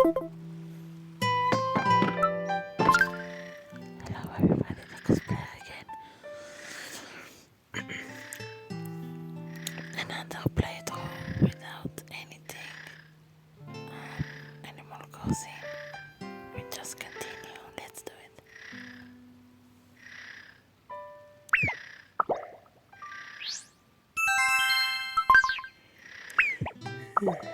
Hello everybody, the cosplayer again. Another playthrough without anything, Animal Crossing. We just continue, let's do it. Okay.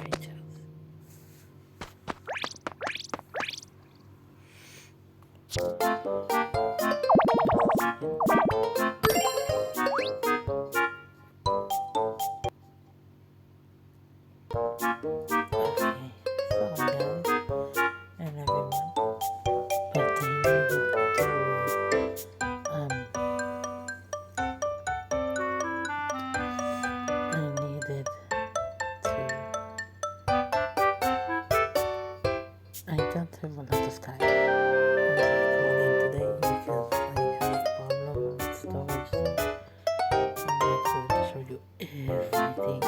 Features. Okay, so guys and everyone, but I needed to I don't have a lot of time. I'm recording today because I have problem with storage, so I'm not able to show you everything.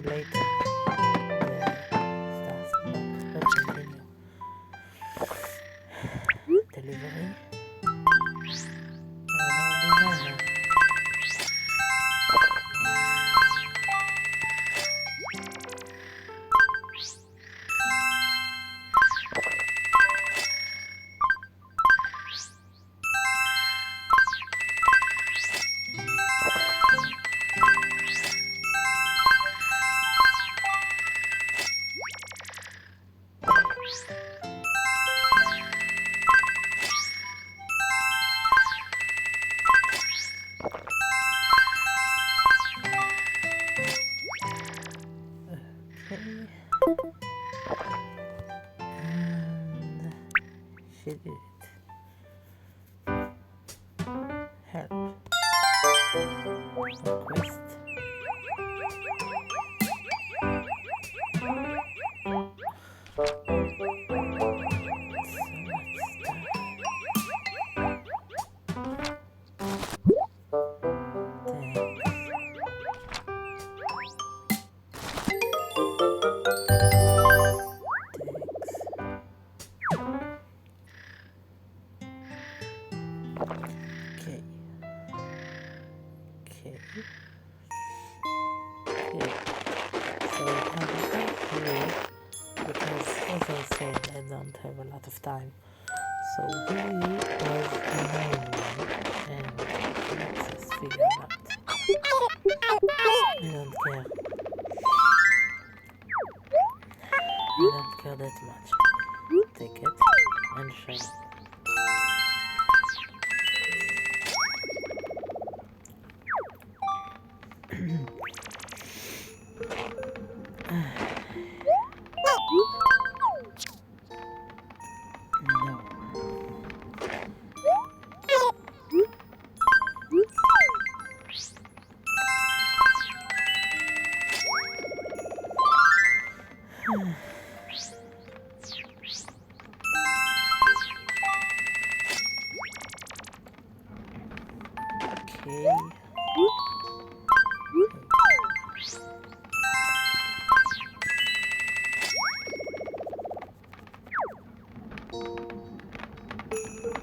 later the stuff, but let's continue. Delivery. And she did it. Help. Request. Okay. So I'm here because, as I said, I don't have a lot of time. So he was a main one, and let's just figure it out. I don't care. I don't care that much. Take it and shine it. Okay.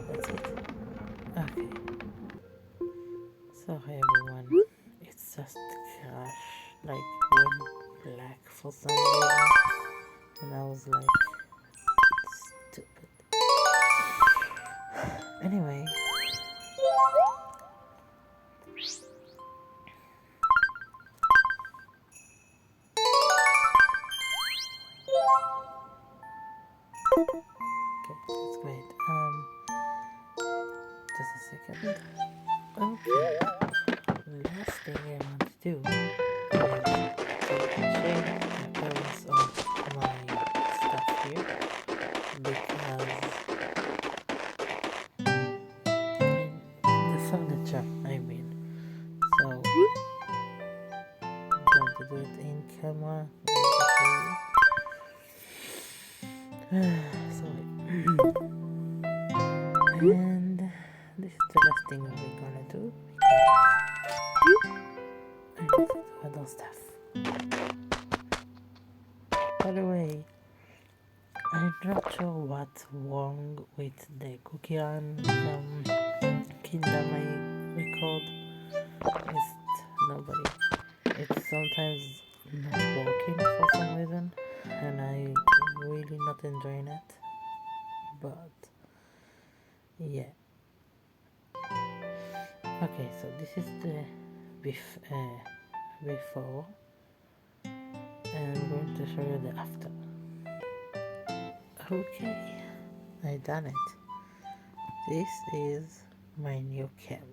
That's it. Okay. Sorry everyone. It's just crash like went black for some reason. And I was like stupid. Anyway. Okay, that's great. Just a second. Okay. Last thing I want to do is to change the appearance of my stuff here because the furniture, I mean. So I'm going to do it in camera. Sorry. And this is the last thing we're gonna do because I need to do other stuff. By the way, I'm not sure what's wrong with the Cookie Run Kingdom I record. It's sometimes not working for some reason, and I really not enjoying it. But yeah. Okay, so this is the before, and I'm going to show you the after. Okay, I done it. This is my new camp.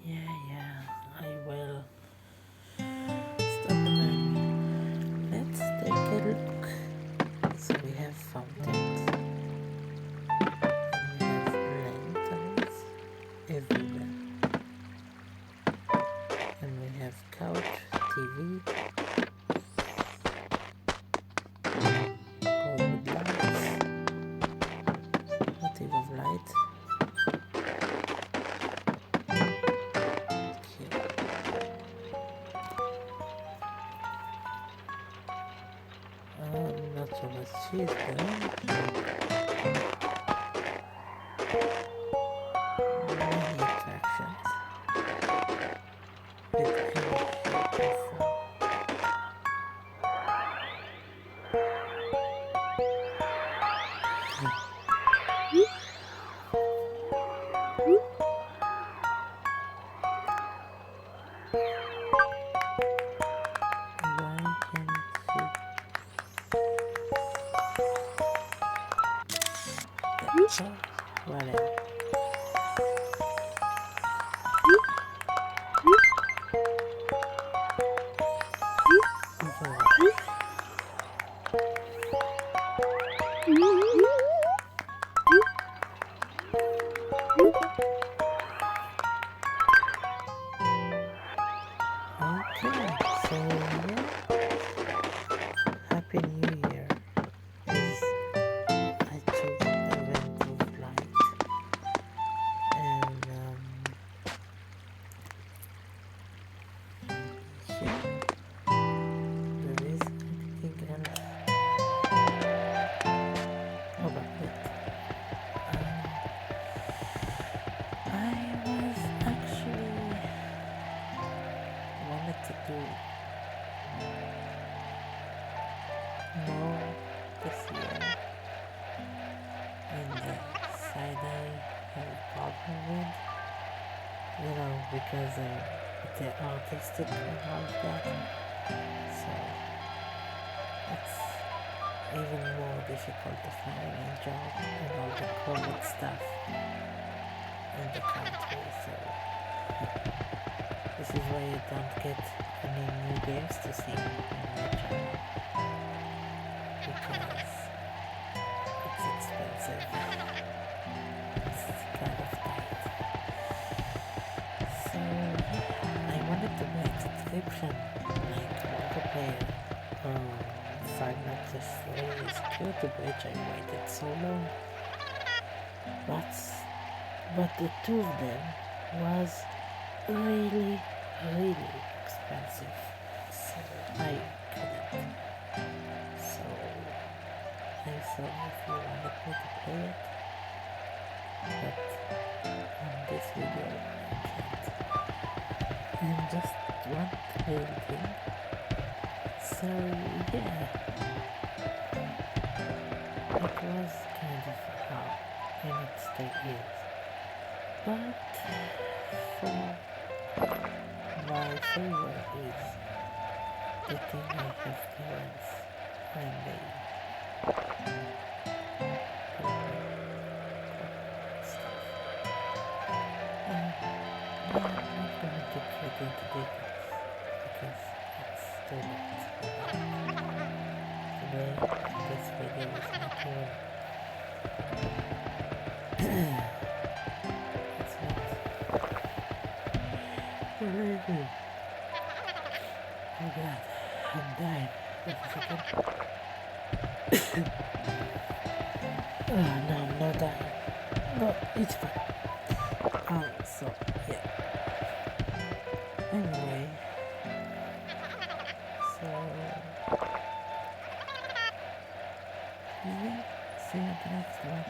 Yeah, I will stop and let's take a look. So we have fountains, and we have lanterns everywhere, and we have couch, TV, all with lights, is good. Many attractions with green shapes and stuff. Why can't she? Okay, whatever. So, okay, so yeah, Happy New Year is I chose event of light and yeah, there is anything else about it. I was actually wanted to do more this year, and the side I have a problem with, because of the artistic and all of that. So it's even more difficult to find a job and all the COVID stuff in the country. So this is why you don't get any new games to see on my channel, because it's expensive. It's kind of tight. So yeah, I wanted to make subscription like multiplayer. Five Nights at Freddy's Cute, which I waited so long. But the two of them was really, really expensive. So I couldn't. So I'm sorry if you wanted me to play it, but on this video I can't. And just one little thing. So yeah, it was kind of hard, and it still is. But for my favor is the thing I have parents when they put me stuff. Yeah, I'm not going to get into details because it's too late for that. Today, this video is not even. It's not related. Oh god, I'm dying. Wait a second. No, I'm not dying. No, it's fine. So, yeah. Anyway, so, yeah, see you at the next one.